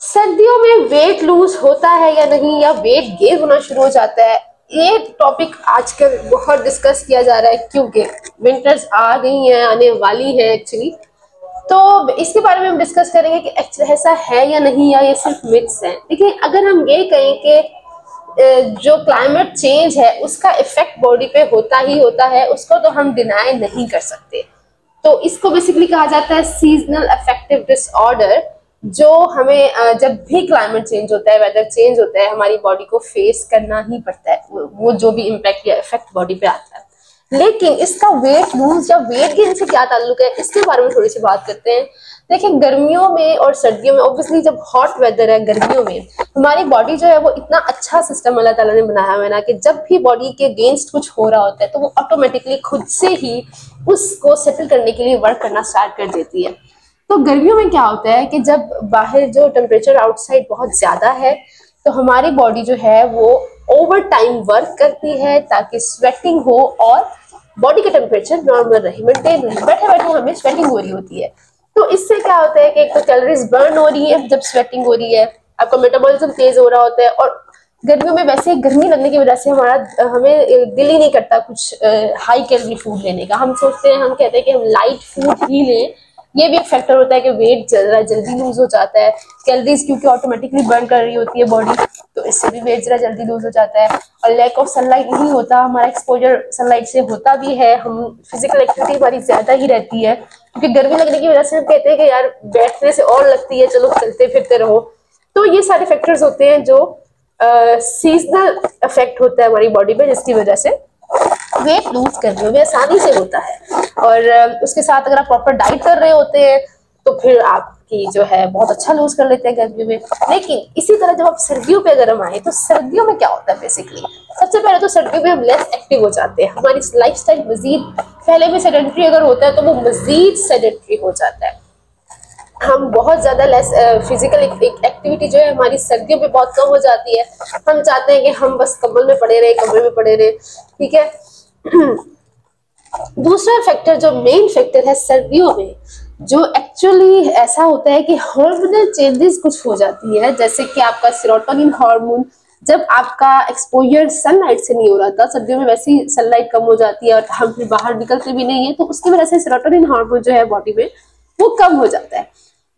सर्दियों में weight lose होता है या नहीं, या वेट गेन होना शुरू हो जाता है, ये टॉपिक आजकल बहुत डिस्कस किया जा रहा है क्योंकि विंटर्स आ गई हैं, आने वाली है एक्चुअली। तो इसके बारे में हम डिस्कस करेंगे कि ऐसा है या नहीं, या ये सिर्फ मिथ्स हैं। देखिए, अगर हम ये कहें कि जो क्लाइमेट चेंज है उसका इफेक्ट बॉडी पे होता ही होता है, उसको तो हम डिनाई नहीं कर सकते। तो इसको बेसिकली कहा जाता है सीजनल अफेक्टिव डिसऑर्डर, जो हमें जब भी क्लाइमेट चेंज होता है, वेदर चेंज होता है, हमारी बॉडी को फेस करना ही पड़ता है, वो जो भी इम्पैक्ट या इफेक्ट बॉडी पे आता है। लेकिन इसका वेट लूज या वेट गेन से क्या ताल्लुक है, इसके बारे में थोड़ी सी बात करते हैं। देखिए, गर्मियों में और सर्दियों में, ऑब्वियसली जब हॉट वेदर है गर्मियों में, हमारी बॉडी जो है वो इतना अच्छा सिस्टम अल्लाह ताला ने बनाया हुआ है ना, कि जब भी बॉडी के अगेंस्ट कुछ हो रहा होता है तो वो ऑटोमेटिकली खुद से ही उसको सेटल करने के लिए वर्क करना स्टार्ट कर देती है। तो गर्मियों में क्या होता है कि जब बाहर जो टेम्परेचर आउटसाइड बहुत ज्यादा है, तो हमारी बॉडी जो है वो ओवर टाइम वर्क करती है ताकि स्वेटिंग हो और बॉडी का टेम्परेचर नॉर्मल रहे, मेंटेन रहे। बैठे बैठे हमें स्वेटिंग हो रही होती है, तो इससे क्या होता है कि एक तो कैलोरीज बर्न हो रही है जब स्वेटिंग हो रही है, आपका मेटाबॉलिज्म तेज हो रहा होता है। और गर्मियों में वैसे गर्मी लगने की वजह से हमें दिल ही नहीं करता कुछ हाई कैलोरी फूड लेने का। हम सोचते हैं, हम कहते हैं कि हम लाइट फूड ही लें। ये भी एक फैक्टर होता है कि वेट जल्दी लूज हो जाता है, कैलोरीज क्योंकि ऑटोमेटिकली बर्न कर रही होती है बॉडी, तो इससे भी वेट जल्दी लूज हो जाता है। और लैक ऑफ सनलाइट नहीं होता, हमारा एक्सपोजर सनलाइट से होता भी है, हम फिजिकल एक्टिविटी हमारी ज्यादा ही रहती है, क्योंकि गर्मी लगने की वजह से हम कहते हैं कि यार बैठने से और लगती है, चलो चलते फिरते रहो। तो ये सारे फैक्टर्स होते हैं जो सीजनल इफेक्ट होता है हमारी बॉडी पे, जिसकी वजह से वेट लूज करने में आसानी से होता है। और उसके साथ अगर आप प्रॉपर डाइट कर रहे होते हैं तो फिर आपकी जो है बहुत अच्छा लूज कर लेते हैं गर्मियों में। लेकिन इसी तरह जब आप सर्दियों पे अगर हम आए, तो सर्दियों में क्या होता है बेसिकली, सबसे पहले तो सर्दियों में हम लेस एक्टिव हो जाते हैं, हमारी लाइफस्टाइल मजीद, पहले में सेडेंटरी अगर होता है तो वो मजीद सेडेंटरी हो जाता है। हम बहुत ज्यादा लेस फिजिकल एक्टिविटी जो है हमारी सर्दियों में बहुत कम हो जाती है। हम चाहते हैं कि हम बस कंबल में पड़े रहे, कमरे में पड़े रहे, ठीक है। दूसरा फैक्टर जो मेन फैक्टर है सर्दियों में, जो एक्चुअली ऐसा होता है कि हार्मोनल चेंजेस कुछ हो जाती है, जैसे कि आपका सेरोटोनिन हार्मोन, जब आपका एक्सपोजर सनलाइट से नहीं हो रहा था, सर्दियों में वैसे ही सनलाइट कम हो जाती है और हम फिर बाहर निकलते भी नहीं है, तो उसकी वजह से सेरोटोनिन हार्मोन जो है बॉडी में वो कम हो जाता है,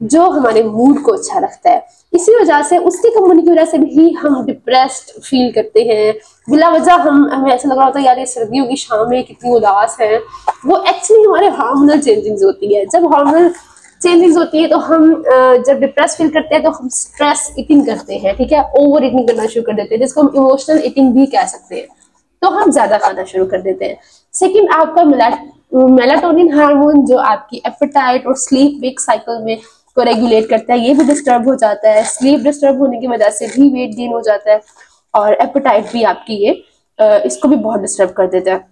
जो हमारे मूड को अच्छा रखता है। इसी वजह से, उसके कम होने की वजह से भी हम डिप्रेस्ड फील करते हैं, बिला वजह हमें ऐसा लग रहा होता है यार ये सर्दियों की शामें कितनी उदास है। वो एक्चुअली हमारे हार्मोनल चेंजिंग्स होती है। जब हार्मोनल चेंजिंग्स होती है तो हम जब डिप्रेस फील करते हैं तो हम स्ट्रेस ईटिंग करते हैं, ठीक है, ओवर ईटिंग करना शुरू कर देते हैं, जिसको हम इमोशनल ईटिंग भी कह सकते हैं। तो हम ज्यादा खाना शुरू कर देते हैं। सेकेंड, आपका मेलाटोनिन हार्मोन जो आपकी एपेटाइट और स्लीप वेक साइकिल में को रेगुलेट करता है, ये भी डिस्टर्ब हो जाता है। स्लीप डिस्टर्ब होने की वजह से भी वेट गेन हो जाता है, और एपेटाइट भी आपकी ये इसको भी बहुत डिस्टर्ब कर देता है।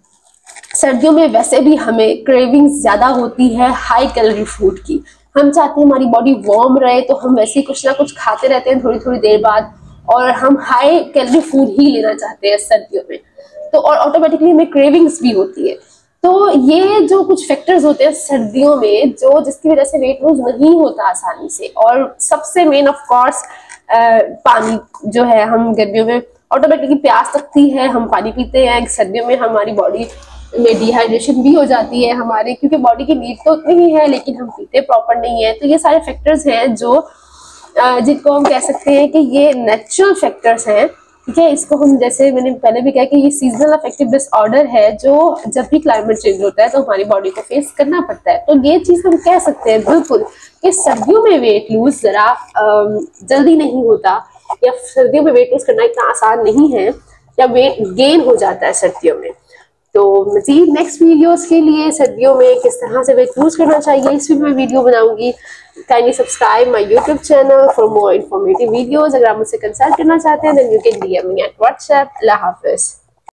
सर्दियों में वैसे भी हमें क्रेविंग ज्यादा होती है हाई कैलोरी फूड की। हम चाहते हैं हमारी बॉडी वार्म रहे, तो हम वैसे ही कुछ ना कुछ खाते रहते हैं थोड़ी थोड़ी देर बाद, और हम हाई कैलोरी फूड ही लेना चाहते हैं सर्दियों में, तो और ऑटोमेटिकली हमें क्रेविंग्स भी होती है। तो ये जो कुछ फैक्टर्स होते हैं सर्दियों में, जो जिसकी वजह से वेट लूज नहीं होता आसानी से। और सबसे मेन ऑफ कोर्स पानी जो है, हम गर्मियों में ऑटोमेटिकली प्यास लगती है, हम पानी पीते हैं। सर्दियों में हमारी बॉडी में डिहाइड्रेशन भी हो जाती है हमारे, क्योंकि बॉडी की नीड तो उतनी ही है लेकिन हम पीते प्रॉपर नहीं है। तो ये सारे फैक्टर्स हैं जो जिनको हम कह सकते हैं कि ये नेचुरल फैक्टर्स हैं, ठीक है। इसको हम, जैसे मैंने पहले भी कहा कि ये सीजनल अफेक्टिव डिसऑर्डर है, जो जब भी क्लाइमेट चेंज होता है तो हमारी बॉडी को फेस करना पड़ता है। तो ये चीज हम कह सकते हैं बिल्कुल कि सर्दियों में वेट लूज जरा जल्दी नहीं होता, या सर्दियों में वेट लूज करना इतना आसान नहीं है, या वेट गेन हो जाता है सर्दियों में। तो मजीद नेक्स्ट वीडियोस के लिए सर्दियों में किस तरह से वेट लूज करना चाहिए, इस पर मैं वीडियो बनाऊंगी। Kindly subscribe my YouTube channel for more informative videos. अगर आप मुझसे कंसल्ट करना चाहते हैं then you can DM me at WhatsApp. अल्लाह हाफिज।